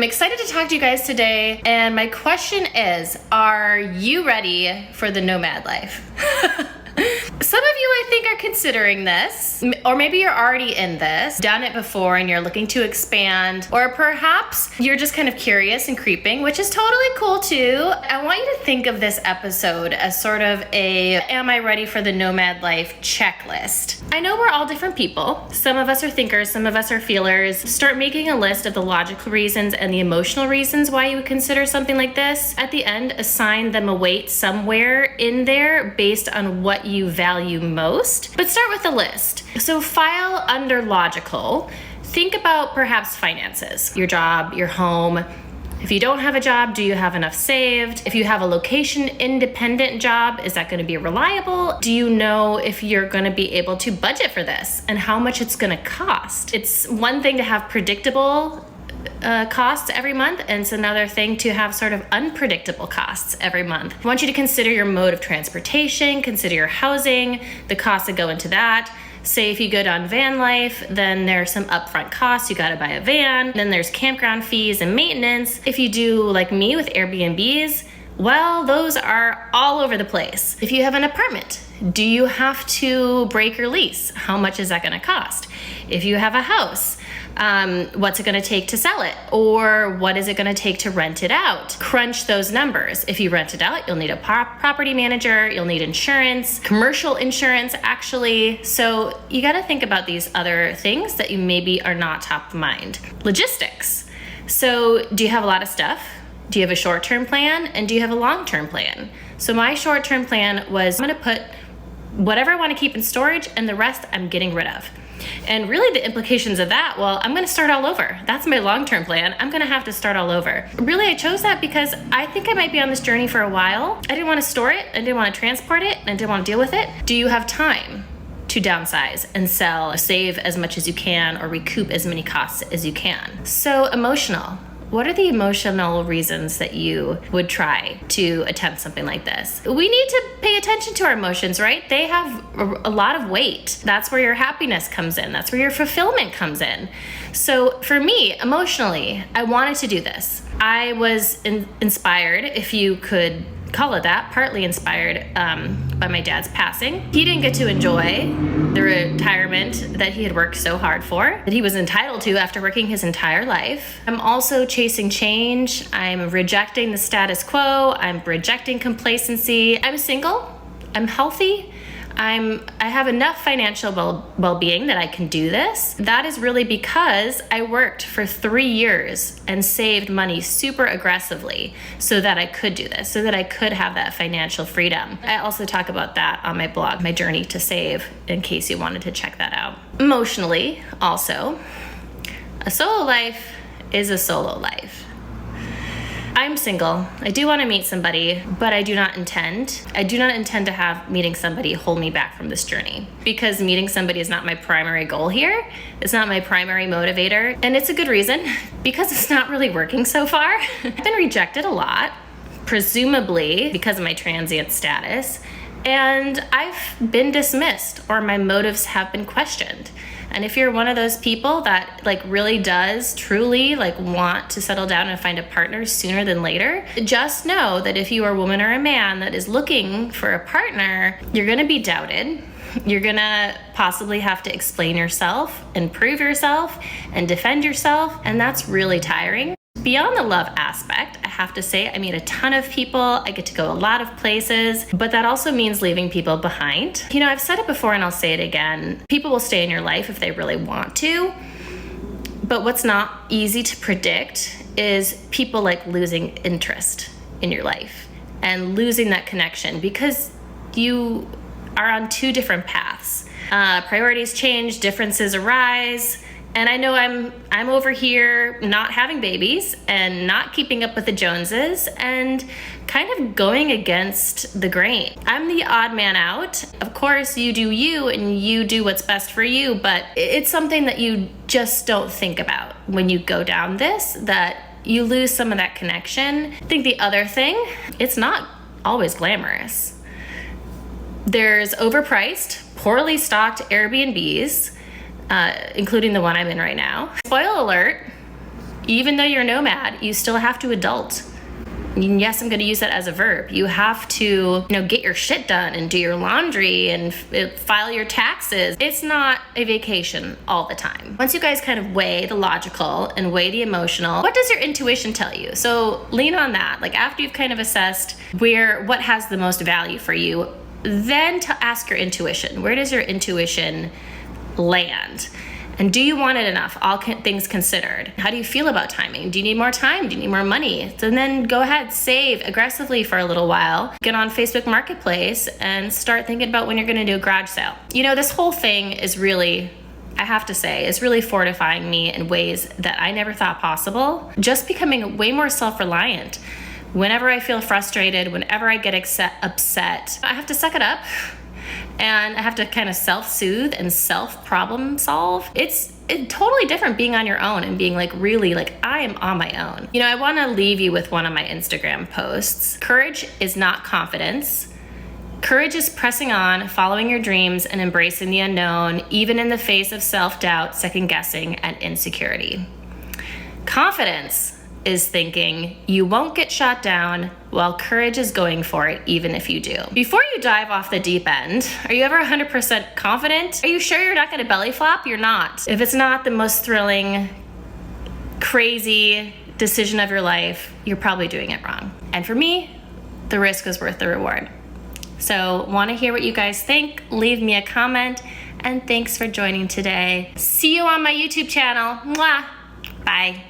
I'm excited to talk to you guys today, and my question is, are you ready for the nomad life? Some of you, I think, are considering this, or maybe you're already in this, done it before, and you're looking to expand, or perhaps you're just kind of curious and creeping, which is totally cool too. I want you to think of this episode as sort of a am I ready for the nomad life checklist. I know we're all different people. Some of us are thinkers, some of us are feelers. Start making a list of the logical reasons and the emotional reasons why you would consider something like this. At the end, assign them a weight somewhere in there based on what you value most, but start with a list. So file under logical. Think about perhaps finances, your job, your home. If you don't have a job, do you have enough saved? If you have a location independent job, is that going to be reliable? Do you know if you're going to be able to budget for this and how much it's going to cost? It's one thing to have predictable costs every month, and it's another thing to have sort of unpredictable costs every month. I want you to consider your mode of transportation, consider your housing, the costs that go into that. Say if you go down van life, then there's some upfront costs. You got to buy a van. Then there's campground fees and maintenance. If you do like me with Airbnbs, well, those are all over the place. If you have an apartment, do you have to break your lease? How much is that going to cost? If you have a house, what's it going to take to sell it? Or what is it going to take to rent it out? Crunch those numbers. If you rent it out, you'll need a property manager, you'll need insurance, commercial insurance actually. So you got to think about these other things that you maybe are not top of mind. Logistics. So do you have a lot of stuff? Do you have a short-term plan? And do you have a long-term plan? So my short-term plan was I'm going to put whatever I want to keep in storage and the rest I'm getting rid of. And really the implications of that, well, I'm going to start all over. That's my long-term plan. I'm going to have to start all over. Really, I chose that because I think I might be on this journey for a while. I didn't want to store it. I didn't want to transport it. I didn't want to deal with it. Do you have time to downsize and sell, save as much as you can, or recoup as many costs as you can? So emotional. What are the emotional reasons that you would try to attempt something like this? We need to pay attention to our emotions, right? They have a lot of weight. That's where your happiness comes in. That's where your fulfillment comes in. So for me, emotionally, I wanted to do this. I was inspired, if you could call it that, partly inspired by my dad's passing. He didn't get to enjoy the retirement that he had worked so hard for, that he was entitled to after working his entire life. I'm also chasing change. I'm rejecting the status quo. I'm rejecting complacency. I'm single. I'm healthy. I have enough financial well-being that I can do this. That is really because I worked for 3 years and saved money super aggressively so that I could do this, so that I could have that financial freedom. I also talk about that on my blog, My Journey to Save, in case you wanted to check that out. Emotionally, also, a solo life is a solo life. I'm single. I do want to meet somebody, but I do not intend to have meeting somebody hold me back from this journey, because meeting somebody is not my primary goal here. It's not my primary motivator, and it's a good reason, because it's not really working so far. I've been rejected a lot, presumably because of my transient status, and I've been dismissed, or my motives have been questioned. And if you're one of those people that really does truly want to settle down and find a partner sooner than later, just know that if you are a woman or a man that is looking for a partner, you're gonna be doubted. You're gonna possibly have to explain yourself and prove yourself and defend yourself, and that's really tiring. Beyond the love aspect, I have to say I meet a ton of people, I get to go a lot of places, but that also means leaving people behind. I've said it before and I'll say it again, people will stay in your life if they really want to, but what's not easy to predict is people losing interest in your life and losing that connection because you are on two different paths. Priorities change, differences arise. And I know I'm over here not having babies and not keeping up with the Joneses and kind of going against the grain. I'm the odd man out. Of course, you do you and you do what's best for you, but it's something that you just don't think about when you go down this, that you lose some of that connection. I think the other thing, it's not always glamorous. There's overpriced, poorly stocked Airbnbs, including the one I'm in right now. Spoiler alert, Even though you're a nomad, you still have to adult. And yes, I'm going to use that as a verb. You have to, get your shit done and do your laundry and file your taxes. It's not a vacation all the time. Once you guys kind of weigh the logical and weigh the emotional, what does your intuition tell you? So lean on that. Like after you've kind of assessed what has the most value for you, then to ask your intuition. Where does your intuition land? And do you want it enough? All things considered. How do you feel about timing? Do you need more time? Do you need more money? So then go ahead, save aggressively for a little while. Get on Facebook Marketplace and start thinking about when you're gonna do a garage sale. This whole thing is really, I have to say, is really fortifying me in ways that I never thought possible. Just becoming way more self-reliant. Whenever I feel frustrated, whenever I get upset, I have to suck it up. And I have to kind of self-soothe and self-problem solve. It's totally different being on your own and being really I am on my own. I want to leave you with one of my Instagram posts. Courage is not confidence. Courage is pressing on, following your dreams, and embracing the unknown, even in the face of self-doubt, second-guessing, and insecurity. Confidence is thinking you won't get shot down, while courage is going for it even if you do. Before you dive off the deep end, are you ever 100% confident? Are you sure you're not gonna belly flop? You're not. If it's not the most thrilling, crazy decision of your life, you're probably doing it wrong. And for me, the risk was worth the reward. So wanna hear what you guys think? Leave me a comment, and thanks for joining today. See you on my YouTube channel. Mwah! Bye.